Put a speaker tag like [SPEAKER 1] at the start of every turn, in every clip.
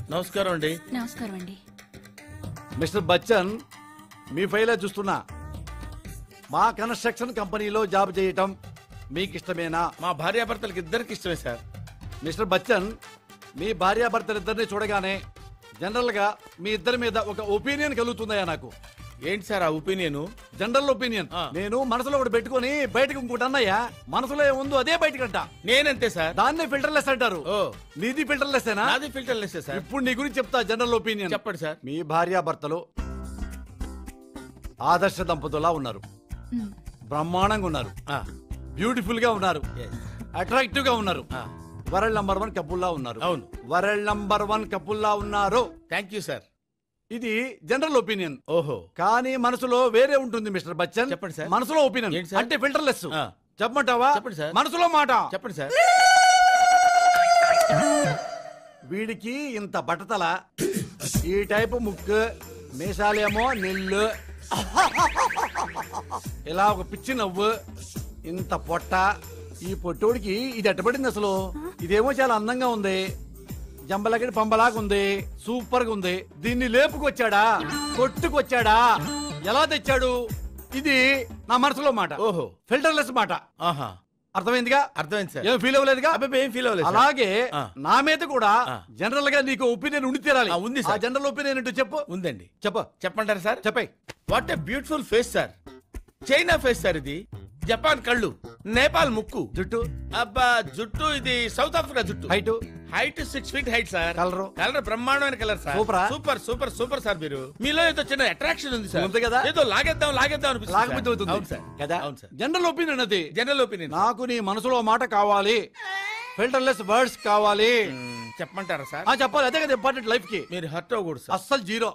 [SPEAKER 1] నమస్కారం అండి.
[SPEAKER 2] నమస్కారం అండి.
[SPEAKER 3] మిస్టర్ బచ్చన్, మీ ఫైల్ చూస్తున్నా. మా కన్స్ట్రక్షన్ కంపెనీలో జాబ్ చేయటం మీకు ఇష్టమేనా?
[SPEAKER 1] మా భార్యాభర్తలకి ఇద్దరికి ఇష్టమే సార్.
[SPEAKER 3] మిస్టర్ బచ్చన్, మీ భార్యాభర్తలిద్దరిని చూడగానే జనరల్ గా మీ ఇద్దరి మీద ఒక ఒపీనియన్ కలుగుతుందయ్యా నాకు.
[SPEAKER 1] ఏంటి సార్ ఆ ఒపీనియన్?
[SPEAKER 3] General opinion. నేను మనసులో ఒకటి పెట్టుకుని బయటకు ఇంకోటి అన్నయ్యా. మనసులో ఏముందో అదే బయటకంట.
[SPEAKER 1] నేనంతే సార్.
[SPEAKER 3] దాన్నే ఫిల్టర్లెస్ అంటారు.
[SPEAKER 1] ఓ,
[SPEAKER 3] నీది ఫిల్టర్లెస్సేనా?
[SPEAKER 1] నాది ఫిల్టర్లెస్ సార్.
[SPEAKER 3] ఇప్పుడు నీ గురించి చెప్తా జనరల్ ఒపీనియన్.
[SPEAKER 1] చెప్పండి సార్.
[SPEAKER 3] మీ భార్యాభర్తలు ఆదర్శ దంపతులా ఉన్నారు. బ్రహ్మాండంగా ఉన్నారు. బ్యూటిఫుల్ గా ఉన్నారు. అట్రాక్టివ్ గా ఉన్నారు. వరల్డ్ నంబర్ 1 కపుల్లా ఉన్నారు.
[SPEAKER 1] అవును,
[SPEAKER 3] వరల్డ్ నంబర్ 1 కపుల్లా ఉన్నారు.
[SPEAKER 1] Thank you sir.
[SPEAKER 3] ఇది జనరల్ ఒపీనియన్.
[SPEAKER 1] ఓహో,
[SPEAKER 3] కానీ మనసులో వేరే ఉంటుంది మిస్టర్ బచ్చన్.
[SPEAKER 1] చెప్పండి సార్.
[SPEAKER 3] మనసులో ఒపీనియన్ అంటే ఫిల్టర్లెస్. చెప్పమంటావా?
[SPEAKER 1] చెప్పండి సార్.
[SPEAKER 3] మనసులో మాట
[SPEAKER 1] చెప్పండి సార్.
[SPEAKER 3] వీడికి ఇంత బట్టతల, ఈ టైపు ముక్కు, మీసాలేమో నిల్లు, ఇలా ఒక పిచ్చి నవ్వు, ఇంత పొట్ట. ఈ పొట్టోడికి ఇది ఎట్టబడింది అసలు. ఇదేమో చాలా అందంగా ఉంది, జంబలగడి పంబలాగా ఉంది, సూపర్ గా ఉంది. దీన్ని లేపుకొచ్చాడా, కొట్టుకొచ్చాడా, ఎలా తెచ్చాడు? ఇది నా మనసులో మాట.
[SPEAKER 1] ఓహో,
[SPEAKER 3] ఫిల్టర్లెస్ మాట.
[SPEAKER 1] ఆహా,
[SPEAKER 3] అర్థమైందిగా?
[SPEAKER 1] అర్థమైంది సార్.
[SPEAKER 3] ఏం ఫీల్ అవ్వలేదుగా?
[SPEAKER 1] అబ్బాయి ఏం ఫీల్ అవ్వలేదు.
[SPEAKER 3] అలాగే నా మీద కూడా జనరల్ గా నీకు ఒపీనియన్ ఉండి తీరాలి.
[SPEAKER 1] ఉంది
[SPEAKER 3] ఆ
[SPEAKER 1] సార్.
[SPEAKER 3] జనరల్ ఒపీనియన్ ఏంటో చెప్పు.
[SPEAKER 1] ఉందండి.
[SPEAKER 3] చెప్పంటారా
[SPEAKER 1] సార్?
[SPEAKER 3] చెప్పాయి.
[SPEAKER 1] What a beautiful face sir. China face sir ఇది. జపాన్ కళ్ళు, నేపాల్ ముక్కు,
[SPEAKER 3] జుట్టు,
[SPEAKER 1] అబ్బా జుట్టు ఇది సౌత్ ఆఫ్రికా జుట్టు. Height 6 feet height sir. Colour బ్రహ్మాండమైన colour sir. Super super super sir. మీరు మీలో ఏదో చిన్న అట్రాక్షన్ ఉంది సార్.
[SPEAKER 3] ఉంది కదా?
[SPEAKER 1] ఏదో లాగేద్దాం అనిపిస్తుంది. అవును సార్.
[SPEAKER 3] జనరల్ ఒపీనియన్ అది.
[SPEAKER 1] General opinion.
[SPEAKER 3] నాకు నీ మనసులో మాట కావాలి, ఫిల్టర్లెస్ వర్డ్స్ కావాలి.
[SPEAKER 1] చెప్పమంటారా సార్?
[SPEAKER 3] చెప్పాలి. అదే కదా ఇంపార్టెంట్ లైఫ్ కి.
[SPEAKER 1] మీరు హర్ట్ అవ్వకూడదు సార్.
[SPEAKER 3] అస్సలు జీరో.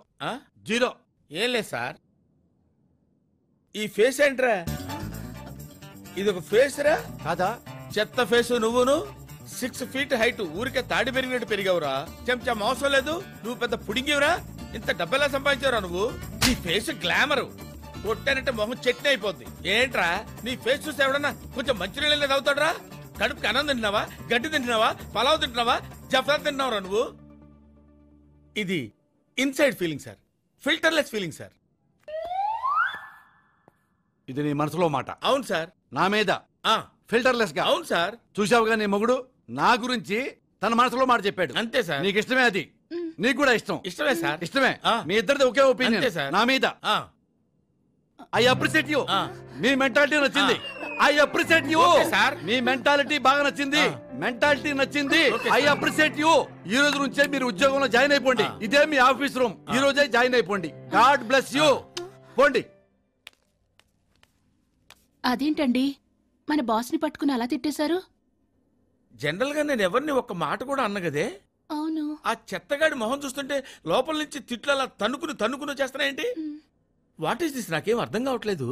[SPEAKER 3] జీరో
[SPEAKER 1] ఏం లేదు సార్. ఈ ఫేస్ ఏంట్రా? ఇది ఒక ఫేస్ రా
[SPEAKER 3] కాదా?
[SPEAKER 1] చెత్త ఫేస్. నువ్వును 6 feet హైట్, ఊరికే తాడి పెరిగినట్టు పెరిగావురా. చెంచా మోసం లేదు. నువ్వు పెద్ద పుడింగివరా. ఇంత డబ్బెలా సంపాదించావురా నువ్వు? నీ ఫేస్ గ్లామర్. కొట్టానంటే మొహం చట్నీ అయిపోద్ది. ఏంట్రా నీ ఫేస్ చూస్తే ఎవడన్నా కొంచెం మంచినీళ్ళు తాగుతాడరా? కడుపుకి అన్నం తింటున్నావా, గడ్డి తింటున్నావా, పలావ్ తింటున్నావా, జఫ్రా తింటున్నావురా నువ్వు? ఇది inside feeling sir, filterless feeling sir.
[SPEAKER 3] ఇది నీ మనసులో మాట.
[SPEAKER 1] అవును సార్.
[SPEAKER 3] నా మీద ఫిల్టర్లెస్ గా.
[SPEAKER 1] అవును సార్.
[SPEAKER 3] చూసావుగా నీ మొగుడు నా గురించి తన మనసులో మాట చెప్పాడు.
[SPEAKER 1] అంతే సార్.
[SPEAKER 3] నీకు ఇష్టమే అది. నీకు కూడా ఇష్టం.
[SPEAKER 1] ఇష్టమే సార్.
[SPEAKER 3] ఇష్టమే. మీ ఇద్దరిది ఒకే ఒపీనియన్ నా మీద. I appreciate you. మీ మెంటాలిటీ నచ్చింది. I appreciate you sir. మీ మెంటాలిటీ బాగా నచ్చింది. మెంటాలిటీ నచ్చింది. I appreciate you. ఈ రోజు నుంచే మీరు ఉద్యోగంలో జాయిన్ అయిపోండి. ఇదే మీ ఆఫీస్ రూమ్. ఈ రోజే జాయిన్ అయిపోండి. God bless you. పోండి.
[SPEAKER 2] అదేంటండి మన బాస్ ని పట్టుకుని అలా తిట్టేశారు?
[SPEAKER 1] జనరల్ గా నేను ఎవరిని ఒక్క మాట కూడా అన్నగదే.
[SPEAKER 2] అవును.
[SPEAKER 1] ఆ చెత్తగాడి మొహం చూస్తుంటే లోపల నుంచి తిట్లు అలా తన్నుకుని చేస్తున్నాయేంటి? What is this? నాకేం అర్థం కావట్లేదు.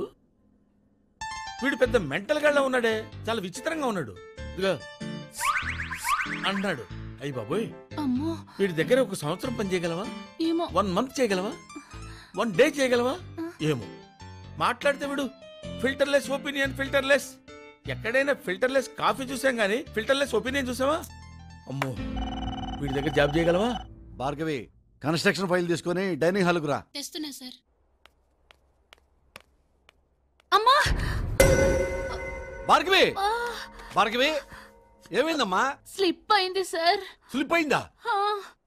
[SPEAKER 1] వీడు పెద్ద మెంటల్ గాళ్ళ ఉన్నాడే, చాలా విచిత్రంగా ఉన్నాడు. ఇదిగో అన్నాడు. అయ్యి బాబోయ్, వీడి దగ్గర 1 సంవత్సరం పని చేయగలవా?
[SPEAKER 2] ఏమో.
[SPEAKER 1] 1 month చేయగలవా? 1 day చేయగలవా? ఏమో. మాట్లాడితే వీడు ఫిల్టర్లెస్ ఒపీనియన్, ఫిల్టర్లెస్. ఎక్కడైనా ఫిల్టర్లెస్ కాఫీ చూసాం గానీ ఫిల్టర్లెస్ ఒపీనియన్ చూసావా? అమ్మో, వీడి దగ్గర జాబ్ చేయగలవా?
[SPEAKER 3] భార్గవి, కన్స్ట్రక్షన్ ఫైల్ తీసుకొని డైనింగ్ హాల్ కు రా.
[SPEAKER 2] తెస్తున్నా సార్. అమ్మా
[SPEAKER 3] భార్గవి, భార్గవి ఏమైందమ్మా?
[SPEAKER 2] స్లిప్ అయింది సార్.
[SPEAKER 3] స్లిప్ అయిందా?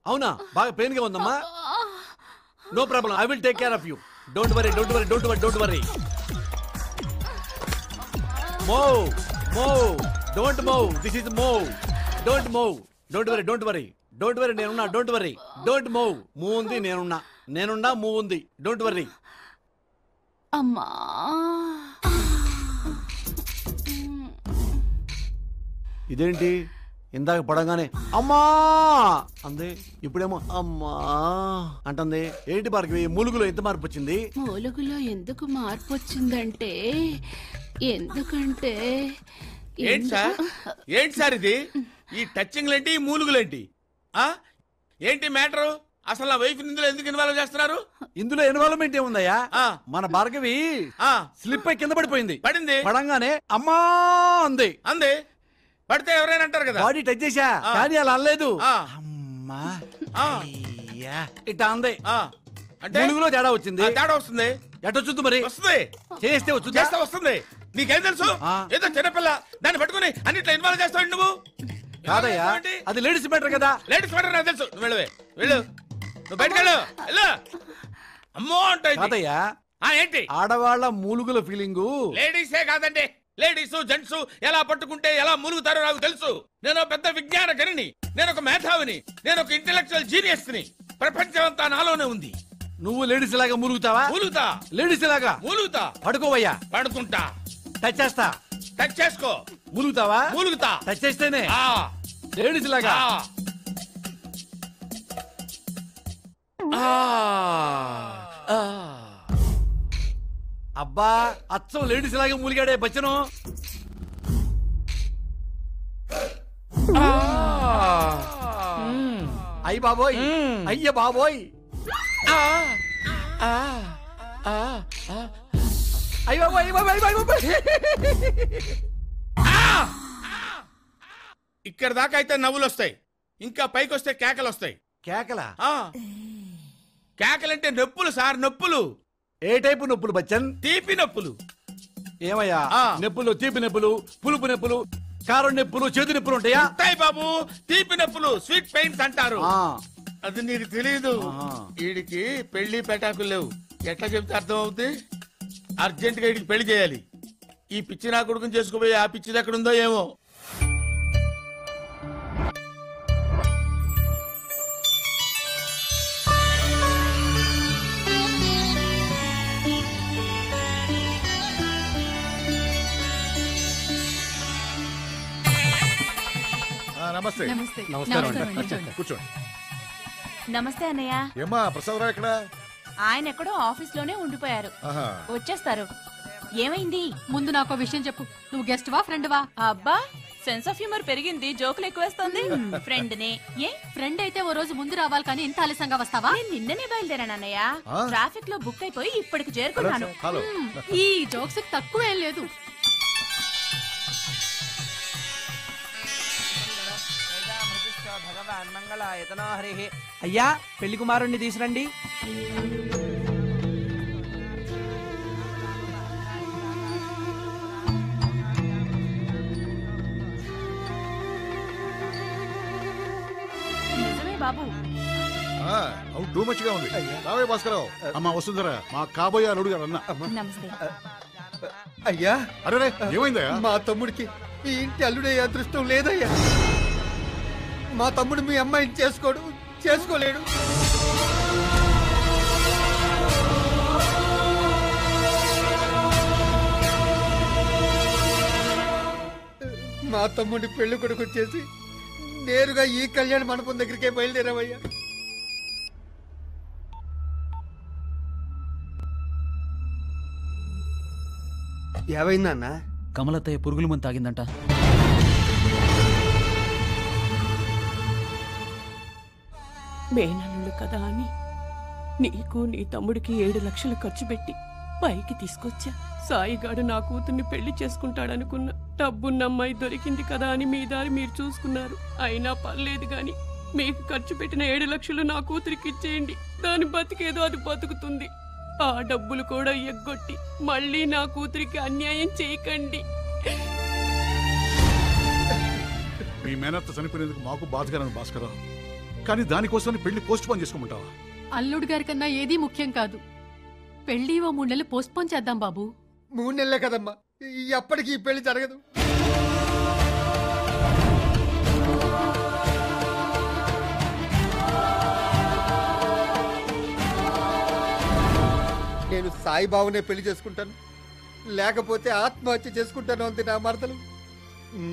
[SPEAKER 3] అవునా? బాగా పెయిన్ గా ఉందమ్మా? No problem, I will take care of you. Don't worry, don't worry, don't worry, don't worry. Move, move, don't move. This is move. Don't move. Don't worry, don't worry. Don't worry, నేనున్నా. Don't worry. Don't move. Move ఉంది, నేనున్నా, move ఉంది. Don't worry.
[SPEAKER 2] అమ్మా.
[SPEAKER 3] ఇదేంటి ఇందాక పడంగానే అమ్మా అంది, ఇప్పుడేమో అమ్మా అంటుంది. ఏంటి భార్గవి, మూలుగులో ఎంత మార్పు వచ్చింది?
[SPEAKER 2] మూలుగులో ఎందుకు మార్పు వచ్చిందంటే, ఎందుకంటే
[SPEAKER 1] ఏంటి సార్ ఇది? ఈ టచింగ్లేంటి, ఈ మూలుగులేంటి? ఏంటి మ్యాటరు? అసలు నా వైఫ్ ఇందులో ఎందుకు ఇన్వాల్వ్ చేస్తున్నారు?
[SPEAKER 3] ఇందులో ఇన్వాల్వ్మెంట్ ఏముందయ్యా, మన భార్గవి స్లిప్ అయి కింద పడిపోయింది.
[SPEAKER 1] పడింది.
[SPEAKER 3] పడంగానే అమ్మా అంది.
[SPEAKER 1] అంది పడితే ఎవరైనా అంటారు కదా.
[SPEAKER 3] బాడీ టచ్ చేశా కానీ అలా అనలేదు. అమ్మా ఇట్లా అంది.
[SPEAKER 1] అంటే
[SPEAKER 3] తెలుగులో తేడా వచ్చింది.
[SPEAKER 1] తేడా వస్తుంది.
[SPEAKER 3] ఎట్టొచ్చుద్ది మరి?
[SPEAKER 1] వస్తుంది.
[SPEAKER 3] చేస్తే
[SPEAKER 1] వస్తుంది. నీకేం తెలుసు? ఏదో చిన్నపిల్ల దాన్ని పట్టుకుని అన్నిట్లో ఇన్వాల్వ్ చేస్తావు నువ్వు.
[SPEAKER 3] కాదయ్యా, అది లేడీస్ మ్యాటర్ కదా.
[SPEAKER 1] లేడీస్ మ్యాటర్ నాకు తెలుసు. నువ్వు వెళ్ళు, నువ్వు బయటకు వెళ్ళు. అమ్మో అంటాయి.
[SPEAKER 3] కాదయ్యా,
[SPEAKER 1] ఏంటి
[SPEAKER 3] ఆడవాళ్ళ మూలుగుల ఫీలింగు
[SPEAKER 1] లేడీసే కాదండి. లేడీస్ జెంట్స్ ఎలా పట్టుకుంటే ఎలా మూలుగుతారో నాకు తెలుసు. నేను పెద్ద విజ్ఞాన గనిని, నేను ఒక మేధావిని, నేను ఒక ఇంటెలెక్చువల్ జీనియస్ ని. ప్రపంచం అంతా నాలోనే ఉంది.
[SPEAKER 3] నువ్వు లేడీస్ లాగా మూలుగుతావా?
[SPEAKER 1] మూలుగుతా.
[SPEAKER 3] లేడీస్ లాగా
[SPEAKER 1] మూలుగుతా.
[SPEAKER 3] పడుకోవయ్యా.
[SPEAKER 1] పడుకుంటా.
[SPEAKER 3] టచ్ చేస్తా.
[SPEAKER 1] టచ్ చేసుకో.
[SPEAKER 3] మూలుగుతావా?
[SPEAKER 1] మూలుగుతా.
[SPEAKER 3] టచ్ చేస్తేనే లేడీస్ లాగా. అబ్బా, అచ్చం లేడీస్ లాగా మూలిగాడే బచ్చను. అయ్య బాబోయ్, అయ్య బాబోయ్, అయ్య బాబోయ్,
[SPEAKER 1] ఇక్కడ దాకా అయితే నవ్వులు వస్తాయి, ఇంకా పైకి వస్తే కేకలు వస్తాయి.
[SPEAKER 3] కేకలా?
[SPEAKER 1] కేకలంటే నొప్పులు సార్, నొప్పులు.
[SPEAKER 3] ఏ టైపు నొప్పులు బచ్చన్?
[SPEAKER 1] తీపి నొప్పులు.
[SPEAKER 3] ఏమయ్యా, నొప్పులు తీపి నొప్పులు, పులుపు నొప్పులు, కారం నొప్పులు, చేదు నొప్పులు ఉంటాయా?
[SPEAKER 1] ఉంటాయి బాబు. తీపి నొప్పులు స్వీట్ పెయిన్స్ అంటారు. అది నీకు తెలియదు. వీడికి పెళ్లి పెటాకులు లేవు. ఎట్లా చెప్తే అర్థం అవుతుంది? అర్జెంట్ గా వీడికి పెళ్లి చేయాలి. ఈ పిచ్చి నా కొడుకుని చేసుకోబోయి ఆ పిచ్చిది ఎక్కడుందో ఏమో.
[SPEAKER 4] నమస్తే.
[SPEAKER 5] కూర్చోండి. నమస్తే అన్నయ్య.
[SPEAKER 4] ఏమ్మా ప్రసాదరావు ఎక్కడ?
[SPEAKER 5] ఆయన ఎక్కడో ఆఫీస్ లోనే ఉండిపోయారు. వచ్చేస్తారు. ఏమైంది?
[SPEAKER 2] ముందు నాకు విషయం చెప్పు. నువ్వు గెస్ట్ వా ఫ్రెండ్ వా?
[SPEAKER 5] అబ్బా, సెన్స్ ఆఫ్ హ్యూమర్ పెరిగింది. జోకులు ఎక్కువేస్తుంది. ఫ్రెండ్ నే. ఏ
[SPEAKER 2] ఫ్రెండ్ అయితే ఓ రోజు ముందు రావాలి కానీ ఇంత ఆలస్యంగా వస్తావా?
[SPEAKER 5] నేను నిన్ననే బయలుదేరాను అన్నయ్య. ట్రాఫిక్ లో బుక్ అయిపోయి ఇప్పటికి చేరుకున్నాను.
[SPEAKER 2] ఈ జోక్స్ తక్కువ ఏం లేదు.
[SPEAKER 6] అయ్యా, పెళ్లి కుమారుణ్ణి తీసురండి.
[SPEAKER 5] నిజమే బాబు.
[SPEAKER 4] అవును, టూ మచ్ గా ఉంది. రావే భాస్కరరావు. అమ్మా వసుంధర, మా కాబోయే అల్లుడు గారు అన్న.
[SPEAKER 5] నమస్తే
[SPEAKER 7] అయ్యా.
[SPEAKER 4] అరే ఏమైందయ్యా?
[SPEAKER 7] మా తమ్ముడికి ఈ ఇంటి అల్లుడే అదృష్టం లేదయ్యా. మా తమ్ముడు మీ అమ్మాయిని చేసుకోలేడు. మా తమ్ముడి పెళ్లి కొడుకు వచ్చేసి నేరుగా ఈ కళ్యాణ మండపం దగ్గరికే బయలుదేరావయ్యా. ఏమైందన్నా?
[SPEAKER 6] కమలత్తయ్య పురుగుల మందు తాగిందంట.
[SPEAKER 8] మేనల్లుడు కదా అని నీకు నీ తమ్ముడికి 7 లక్షలు ఖర్చు పెట్టి పైకి తీసుకొచ్చా. సాయిగాడు నా కూతుర్ని పెళ్లి చేసుకుంటాడనుకున్నా. డబ్బున్న అమ్మాయి దొరికింది కదా అని మీ దారి మీరు చూసుకున్నారు. అయినా పర్లేదు గాని మీకు ఖర్చు పెట్టిన 7 లక్షలు నా కూతురికి ఇచ్చేయండి. దాని బతికేదో అది బతుకుతుంది. ఆ డబ్బులు కూడా ఎగ్గొట్టి మళ్ళీ నా కూతురికి అన్యాయం చేయకండి.
[SPEAKER 4] మీ మేనత్త చనిపోయినందుకు మాకు బాధగా భాస్కరరావు, కానీ దానికోసం పెళ్లి పోస్ట్ పోన్ చేసుకోమంటావా?
[SPEAKER 2] అల్లుడు గారి కన్నా ఏదీ ముఖ్యం కాదు. పెళ్లి ఓ 3 నెలలు పోస్ట్ పోన్ చేద్దాం బాబు.
[SPEAKER 7] 3 నెలలే కదమ్మా, ఎప్పటికీ ఈ పెళ్లి జరగదు. నేను సాయిబాబునే పెళ్లి చేసుకుంటాను, లేకపోతే ఆత్మహత్య చేసుకుంటాను అంతే నా మరదలు.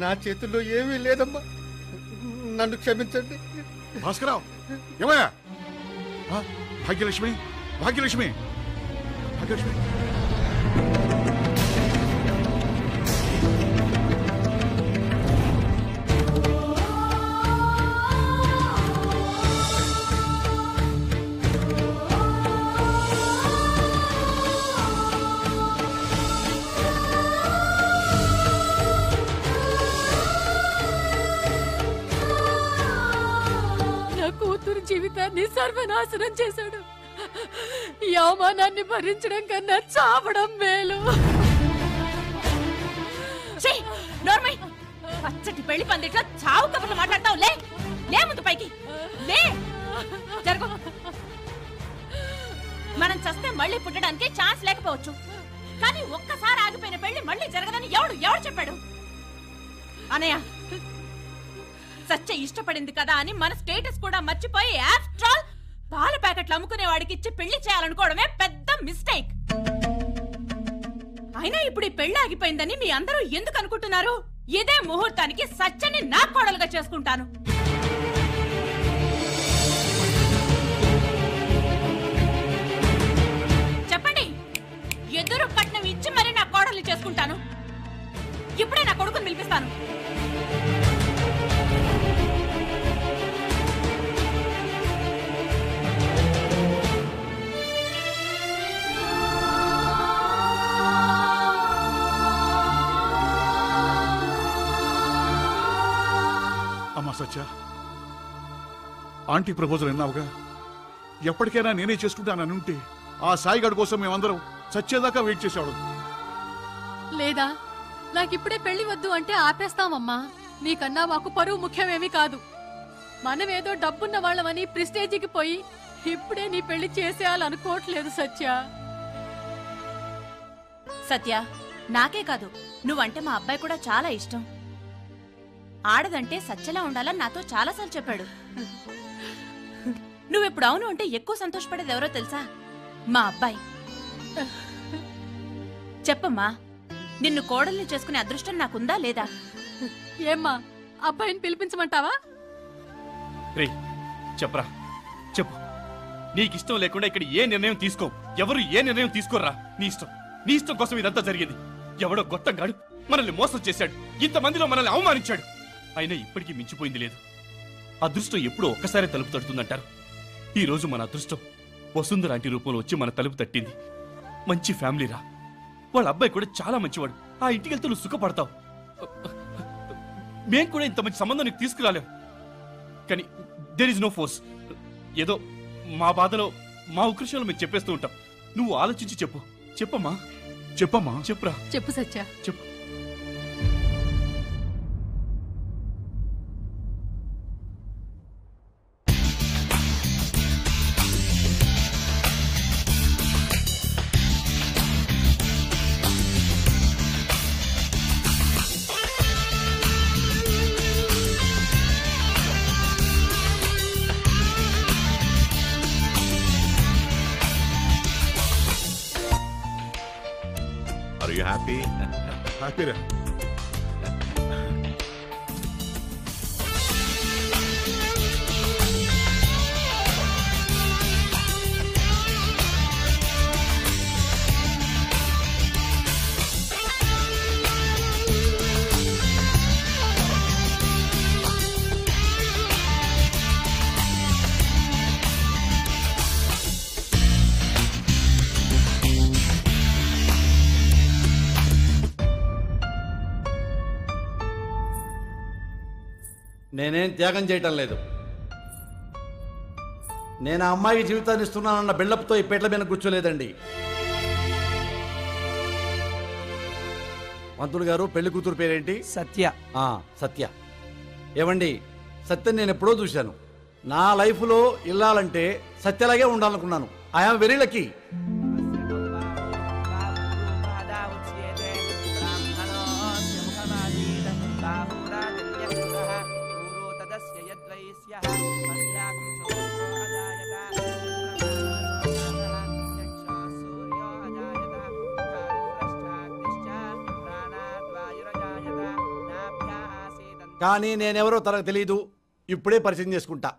[SPEAKER 7] నా చేతుల్లో ఏమీ లేదమ్మా, నన్ను క్షమించండి.
[SPEAKER 4] భాస్కరరావు ఏమయ్యా? భాగ్యలక్ష్మి, భాగ్యలక్ష్మి, భాగ్యలక్ష్మి.
[SPEAKER 2] జీవితాన్ని సర్వనాశనం చేశాడు. ఈ అవమానాన్ని భరించడం కన్నా చావడం మేలు.
[SPEAKER 5] పచ్చటి పెళ్లి పందిట్లో చావు కబుర్లు మాట్లాడతావు. లే లే ముందు పైకి లే. జరుగు. మనం చస్తే మళ్ళీ పుట్టడానికి ఛాన్స్ లేకపోవచ్చు, కానీ ఒక్కసారి ఆగిపోయిన పెళ్లి మళ్ళీ జరగదని ఎవడు చెప్పాడు? అనయ్య, సత్య ఇష్టపడింది కదా అని మన స్టేటస్ కూడా మర్చిపోయి ఆఫ్టర్ ఆల్ పాల ప్యాకెట్లు అమ్ముకునే వాడికి ఇచ్చి పెళ్లి చేయాలనుకోవడమే పెద్ద మిస్టేక్. అయినా ఇప్పుడు ఈ పెళ్లి ఆగిపోయిందని మీ అందరూ ఎందుకు అనుకుంటున్నారు? ఇదే ముహూర్తానికి సత్యని నా కోడలుగా చేసుకుంటాను. చెప్పండి, ఎదురు కట్నం ఇచ్చి మరి నా కోడల్ని చేసుకుంటాను. ఇప్పుడే నా కొడుకుని పిలిపిస్తాను.
[SPEAKER 4] అమ్మా సత్య, ఆంటీ ప్రపోజల్ విన్నావుగా. ఎప్పటికైనా నేనే చేసుకుంటానని ఉంటే ఆ సాయిగాడి కోసం మేమందరం సచ్చేదాకా వెయిట్ చేసేవాడు.
[SPEAKER 2] లేదా నాకిప్పుడే పెళ్లి వద్దు అంటే ఆపేస్తామమ్మా. నీకన్నా మాకు పరువు ముఖ్యమేమీ కాదు. మనమేదో డబ్బున్న వాళ్ళమని ప్రిస్టేజీకి పోయి ఇప్పుడే నీ పెళ్లి చేసేయాలనుకోవట్లేదు సత్య.
[SPEAKER 5] సత్య, నాకే కాదు, నువ్వంటే మా అబ్బాయి కూడా చాలా ఇష్టం. ఆడదంటే సత్యలా ఉండాలని నాతో చాలాసార్లు చెప్పాడు. నువ్వెప్పుడు అవును అంటే ఎక్కువ సంతోషపడేది ఎవరో తెలుసా? మా అబ్బాయి. చెప్పమ్మా, నిన్ను కోడల్ని చేసుకునే అదృష్టం నాకుందా లేదా?
[SPEAKER 2] ఏమ్మా, అబ్బాయిని పిలిపించమంటావా?
[SPEAKER 9] చెప్పరా, చెప్పు. నీకిష్టం లేకుండా ఇక్కడ ఏ నిర్ణయం తీసుకో, ఎవరు ఏ నిర్ణయం తీసుకోర్రా. నీ ఇష్టం కోసం ఇదంతా జరిగింది. ఎవడో గొట్టంగాడు మనల్ని మోసం చేశాడు, ఇంతమందిలో మనల్ని అవమానించాడు. అయినా ఇప్పటికీ మించిపోయింది లేదు. అదృష్టం ఎప్పుడో ఒక్కసారి తలుపు తడుతుందంటారు. ఈ రోజు మన అదృష్టం వసుంధరాంటి రూపంలో వచ్చి మన తలుపు తట్టింది. మంచి ఫ్యామిలీరా, వాళ్ళ అబ్బాయి కూడా చాలా మంచివాడు. ఆ ఇంటికి వెళ్తే నువ్వు సుఖపడతావు. మేం కూడా ఇంత మంచి సంబంధం నీకు తీసుకురాలేం. కానీ దేర్ ఇస్ నో ఫోర్స్. ఏదో మా బాధలో మా ఉకృషంలో మేము చెప్పేస్తూ ఉంటాం. నువ్వు ఆలోచించి చెప్పమ్మా. చెప్పురా.
[SPEAKER 2] చెప్పు సత్య.
[SPEAKER 9] చెప్పు.
[SPEAKER 10] Are you happy?
[SPEAKER 4] Happy రా.
[SPEAKER 3] నేనేం త్యాగం చేయటం లేదు. నేను ఆ అమ్మాయికి జీవితాన్ని ఇస్తున్నానన్న బిల్డప్తో ఈ పేట్ల మీద కూర్చోలేదండి. పంతులు గారు, పెళ్లి కూతురు పేరేంటి?
[SPEAKER 6] సత్య.
[SPEAKER 3] సత్య. ఏమండి, సత్యం నేను ఎప్పుడో చూశాను. నా లైఫ్లో ఇల్లాలంటే సత్యలాగే ఉండాలనుకున్నాను. I am very lucky. కానీ నేనెవరో తనకు తెలీదు. ఇప్పుడే పరిచయం చేసుకుంటా.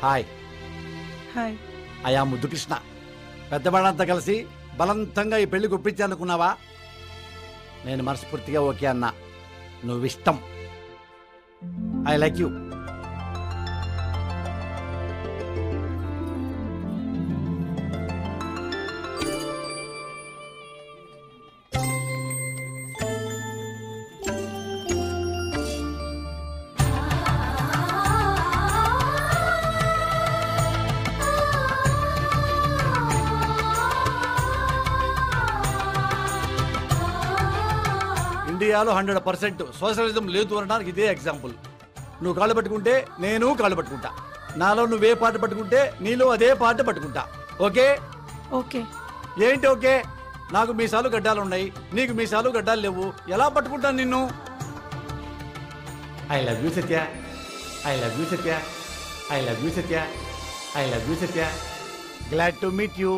[SPEAKER 3] హాయ్. అయా ముద్దు కృష్ణ. పెద్దవాళ్ళంతా కలిసి బలవంతంగా ఈ పెళ్లి ఒప్పించాలనుకున్నావా? నేను మనస్ఫూర్తిగా ఓకే అన్నా. నువ్విష్టం. I like you. ఇండియాలో 100% సోషలిజం లేదు అనడానికి ఇదే ఎగ్జాంపుల్. నువ్వు కాళ్ళు పట్టుకుంటే నేను కాళ్ళు పట్టుకుంటా, నాలో నువ్వే పాట పట్టుకుంటే నీలో అదే పాట పట్టుకుంటా. Okay
[SPEAKER 8] okay.
[SPEAKER 3] ఏంటి ఓకే? నాకు మీసాలు గడ్డాలు ఉన్నాయి, నీకు మీసాలు గడ్డాలు లేవు, ఎలా పట్టుకుంటాను నిన్ను? I love you Satya, I love you Satya, I love you Satya, I love you Satya. Glad to meet you.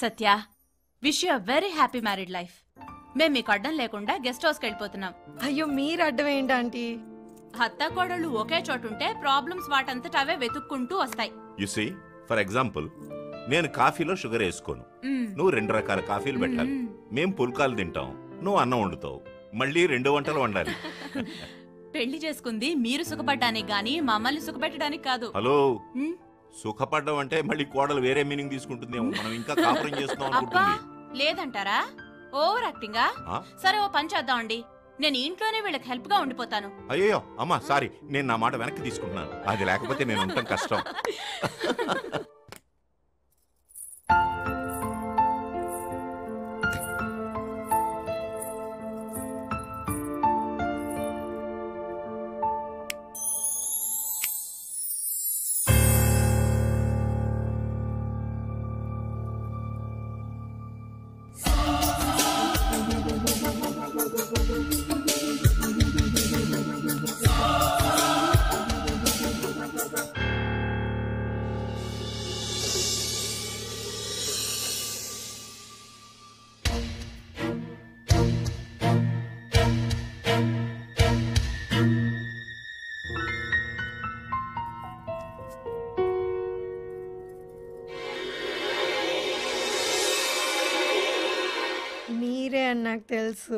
[SPEAKER 5] Satya, wish you very happy married life. మేము మీకు అడ్డం లేకుండా గెస్ట్ హౌస్కి వెళ్ళిపోతున్నాం.
[SPEAKER 10] అయ్యో మీరు అడ్డం ఏంటంటీ?
[SPEAKER 5] అత్త కోడళ్ళు ఒకే చోటుంటే ప్రాబ్లమ్స్ వాటంతట అవే వెతుక్కుంటూ వస్తాయి.
[SPEAKER 11] యు సీ, ఫర్ ఎగ్జాంపుల్, నేను కాఫీలో షుగర్ వేసుకోను, నువ్వు 2 రకాల కాఫీలు పెట్టాలి. మేం పుల్కాలు తింటాం, నువ్వు అన్నం వండుతావు, మళ్ళీ 2 వంటలు వండాలి.
[SPEAKER 5] పెళ్లి చేసుకుంది మీరు సుఖపడ్డానికి గాని మమ్మల్ని సుఖపెట్టడానికి కాదు.
[SPEAKER 11] హలో, సుఖపడ్డం అంటే మళ్ళీ కోడలు వేరే మీనింగ్ తీసుకుంటుందేమో. మనం ఇంకా కాపురం చేస్తున్నాం అనుకుంటుంది.
[SPEAKER 5] లేదంటారా? ఓవర్ యాక్టింగా? సరే, ఓ పని చేద్దామండి, నేను ఇంట్లోనే వీళ్ళకి హెల్ప్ గా ఉండిపోతాను.
[SPEAKER 11] అయ్యో అమ్మా, సారీ, నేను నా మాట వెనక్కి తీసుకుంటున్నాను. అది లేకపోతే నేను ఉండటం కష్టం.
[SPEAKER 10] మీరే అని నాకు తెలుసు.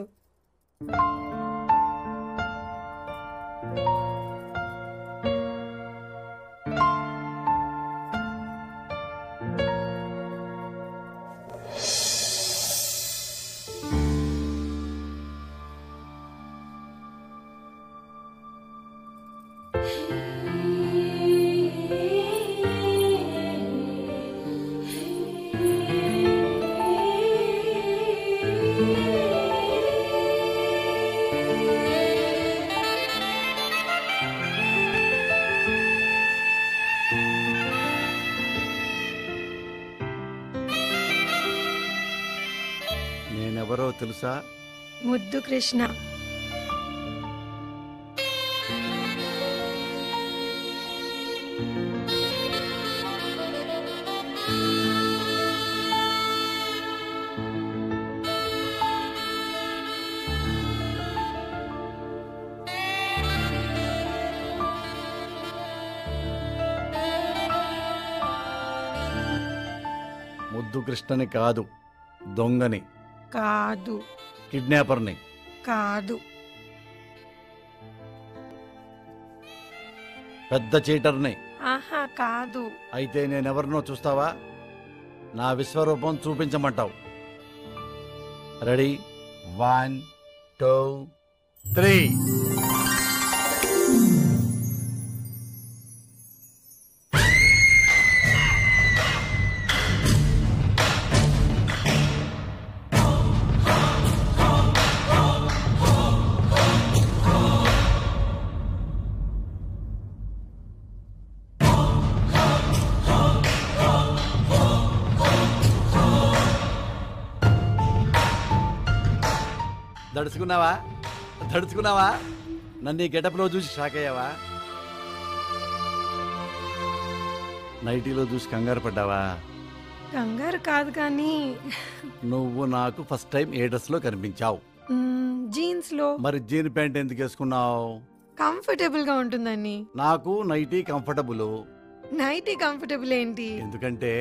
[SPEAKER 3] నేనెవరో తెలుసా?
[SPEAKER 10] ముద్దు కృష్ణ.
[SPEAKER 3] ముద్దు కృష్ణని కాదు, దొంగని
[SPEAKER 10] కాదు,
[SPEAKER 3] కిడ్నాపర్ని
[SPEAKER 10] కాదు,
[SPEAKER 3] పెద్ద చీటర్ని.
[SPEAKER 10] ఆహా కాదు.
[SPEAKER 3] అయితే నేనెవరినో చూస్తావా? నా విశ్వరూపం చూపించమంటావు. రెడీ? 1 2 3. దడుచుకున్నావా? తడుచుకున్నావా? నన్ను ఈ గెటప్లో చూసి షాక్ అయ్యావా? నైటీలో చూసి కంగారు పడ్డావా?
[SPEAKER 10] కంగారు కాదు కానీ
[SPEAKER 3] నువ్వు నాకు ఫస్ట్ టైం ఏ డ్రెస్ లో కనిపించావు?
[SPEAKER 10] జీన్స్ లో.
[SPEAKER 3] మరి జీన్ ప్యాంట్ ఎందుకు వేసుకున్నావు?
[SPEAKER 10] కంఫర్టబుల్ గా ఉంటుందని.
[SPEAKER 3] నాకు నైటీ కంఫర్టబుల్.
[SPEAKER 10] నైటీ కంఫర్టబుల్ ఏంటి?
[SPEAKER 3] ఎందుకంటే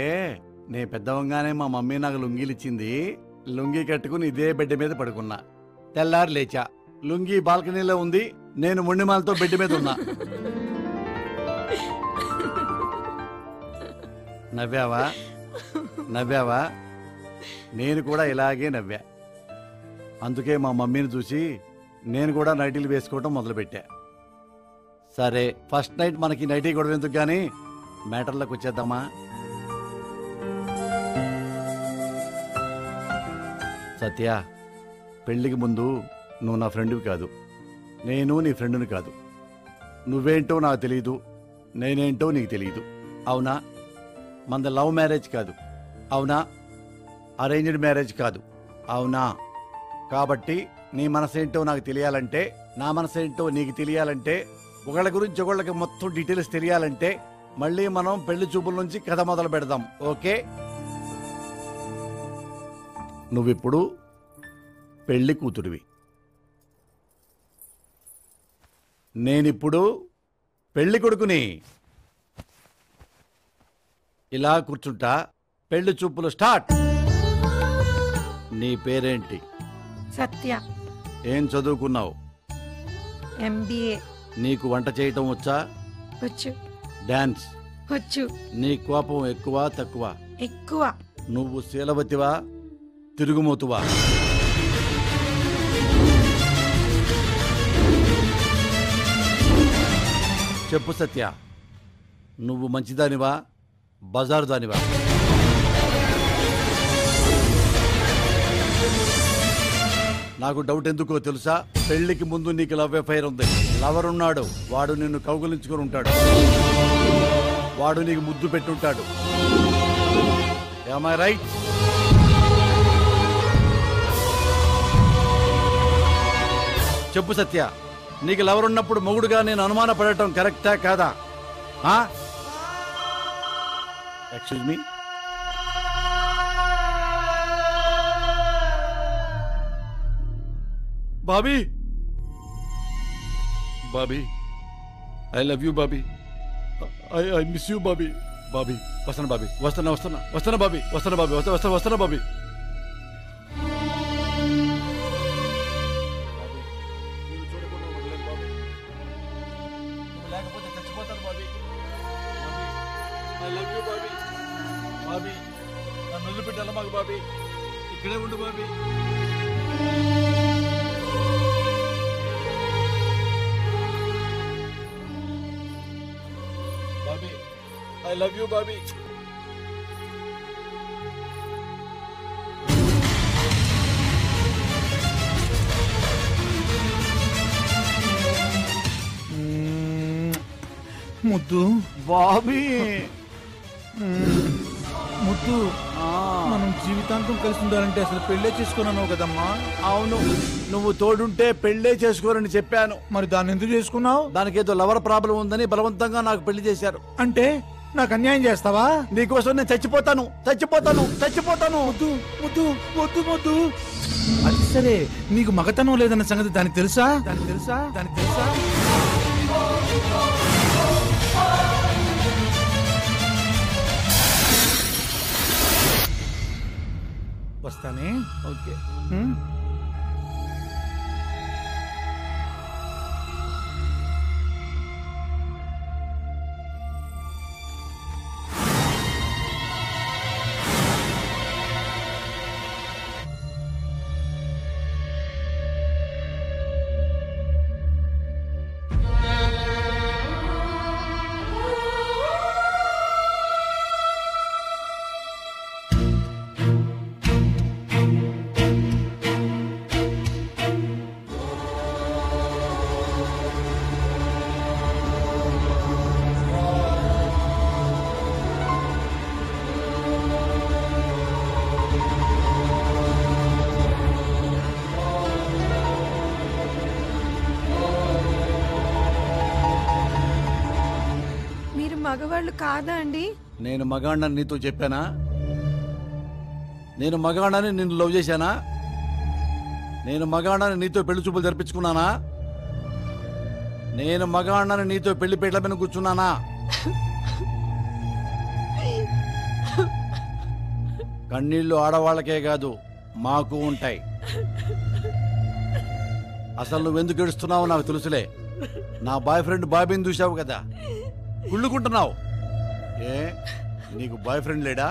[SPEAKER 3] నే పెద్దవంగానే మా మమ్మీ నాకు లుంగీలు ఇచ్చింది. లుంగీ కట్టుకుని ఇదే బెడ్ మీద పడుకున్నా. తెల్లారు లేచా, లుంగీ బాల్కనీలో ఉంది, నేను మొండిమాలతో బెడ్ మీద ఉన్నా. నవ్వావా? నవ్వావా? నేను కూడా ఇలాగే నవ్వా. అందుకే మా మమ్మీని చూసి నేను కూడా నైటీలు వేసుకోవటం మొదలుపెట్టా. సరే, ఫస్ట్ నైట్ మనకి నైటీ గొడవ ఎందుకు గానీ మ్యాటర్లోకి వచ్చేద్దామా? సత్య, పెళ్లికి ముందు నువ్వు నా ఫ్రెండ్వి కాదు, నేను నీ ఫ్రెండ్ని కాదు. నువ్వేంటో నాకు తెలియదు, నేనేంటో నీకు తెలియదు. అవునా? మనది లవ్ మ్యారేజ్ కాదు. అవునా? అరేంజ్డ్ మ్యారేజ్ కాదు. అవునా? కాబట్టి నీ మనసేంటో నాకు తెలియాలంటే, నా మనసేంటో నీకు తెలియాలంటే, ఒకళ్ళ గురించి ఒకళ్ళకి మొత్తం డీటెయిల్స్ తెలియాలంటే మళ్ళీ మనం పెళ్లి చూపుల నుంచి కథ మొదలు పెడదాం. ఓకే? నువ్విప్పుడు పెళ్లి కూతుడివి, నేనిప్పుడు పెళ్లి కొడుకుని. ఇలా కూర్చుంటా. పెళ్లి చూపులు స్టార్ట్. నీ పేరేంటి?
[SPEAKER 10] సత్య.
[SPEAKER 3] ఏం చదువుకున్నావు?
[SPEAKER 10] MBA.
[SPEAKER 3] నీకు వంట చేయటం వచ్చా?
[SPEAKER 10] వచ్చు.
[SPEAKER 3] డాన్స్
[SPEAKER 10] వచ్చు.
[SPEAKER 3] నీ కోపం ఎక్కువ తక్కువ?
[SPEAKER 10] ఎక్కువ.
[SPEAKER 3] నువ్వు శీలవతివా తిరుగుమోతువా? చెప్పు సత్య, నువ్వు మంచిదానివా బజారు దానివా? నాకు డౌట్ ఎందుకో తెలుసా? పెళ్లికి ముందు నీకు లవ్ అఫైర్ ఉంది. లవర్ ఉన్నాడు, వాడు నిన్ను కౌగులించుకొని ఉంటాడు, వాడు నీకు ముద్దు పెట్టుంటాడు. Am I right? చెప్పు సత్య, నీకు లవర్ ఉన్నప్పుడు మొగుడుగా నేను అనుమానపడటం కరెక్టా కాదా? Excuse me. Bobby, Bobby, I love you Bobby, I miss you Bobby. Bobby వస్తాను బాబీ, వస్తాను బాబీ, వస్తాను బాబీ, వస్తాను బాబీ. లేకపోతే చచ్చిపోతాను Bobby. I love you Bobby. Bobby నన్ను వదిలిపెట్టాలి మాకు బాబీ, ఇక్కడే ఉండు Bobby. Bobby I love you Bobby.
[SPEAKER 12] ముద్దు
[SPEAKER 3] బాబీ,
[SPEAKER 12] ముద్దు, మనం జీవితాంతం కలిసి ఉండాలంటే అసలు పెళ్ళే చేసుకున్నాను కదమ్మా.
[SPEAKER 3] అవును, నువ్వు తోడుంటే పెళ్ళే చేసుకోరని చెప్పాను.
[SPEAKER 12] మరి దాన్ని ఎందుకు చేసుకున్నావు?
[SPEAKER 3] దానికి ఏదో లవర్ ప్రాబ్లం ఉందని బలవంతంగా నాకు పెళ్లి చేశారు.
[SPEAKER 12] అంటే నాకు అన్యాయం చేస్తావా?
[SPEAKER 3] నీకోసం నేను చచ్చిపోతాను.
[SPEAKER 12] ముద్దు ముద్దు వద్దు ముద్దు. అది సరే, నీకు మగతనం లేదన్న సంగతి దానికి తెలుసా? వస్తానే.
[SPEAKER 3] ఓకే.
[SPEAKER 10] మగవాళ్ళు కాదా అండి?
[SPEAKER 3] నేను మగాణ్ణని నీతో చెప్పానా? నేను మగాణ్ణని నిన్ను లవ్ చేశానా? నేను మగాణ్ణని నీతో పెళ్లి చూపులు జరిపించుకున్నానా? నేను మగాణ్ణని నీతో పెళ్లి పీటల మీద కూర్చున్నానా? కన్నీళ్లు ఆడవాళ్ళకే కాదు మాకు ఉంటాయి. అసలు నువ్వెందుకు ఏడుస్తున్నావో నాకు తెలుసులే. నా బాయ్ ఫ్రెండ్ బాబీని చూసావు కదా, కుళ్ళుకుంటున్నావు. ఏ నీకు బాయ్ ఫ్రెండ్ లేడా?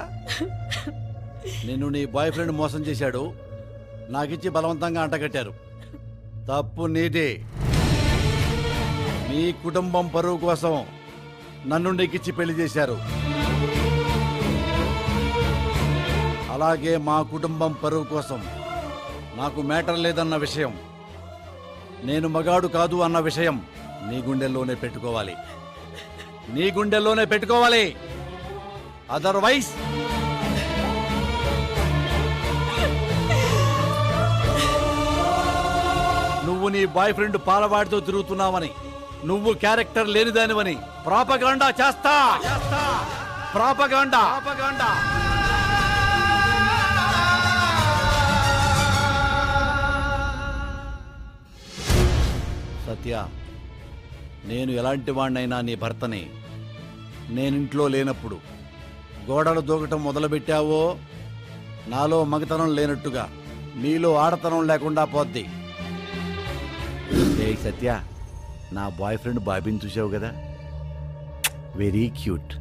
[SPEAKER 3] నిన్ను నీ బాయ్ ఫ్రెండ్ మోసం చేశాడు, నాకిచ్చి బలవంతంగా అంటగట్టారు. తప్పు నీదే. నీ కుటుంబం పరువు కోసం నన్ను నీకిచ్చి పెళ్లి చేశారు. అలాగే మా కుటుంబం పరువు కోసం నాకు మ్యాటర్ లేదన్న విషయం, నేను మగాడు కాదు అన్న విషయం నీ గుండెల్లోనే పెట్టుకోవాలి. నీ గుండెల్లోనే పెట్టుకోవాలి. అదర్వైజ్ నువ్వు నీ బాయ్ ఫ్రెండ్ పాలవాడితో తిరుగుతున్నావని, నువ్వు క్యారెక్టర్ లేనిదానివని ప్రాపగాండా చేస్తా. ప్రాపగాండా. సత్య, నేను ఎలాంటి వాణ్ణైనా నీ భర్తని. నేనింట్లో లేనప్పుడు గోడలు దూకటం మొదలుపెట్టావో నాలో మగతనం లేనట్టుగా నీలో ఆడతనం లేకుండా పోద్ది. ఏ సత్య, నా బాయ్ ఫ్రెండ్ బాబీని చూసావు కదా, very cute.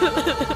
[SPEAKER 8] Ha ha ha!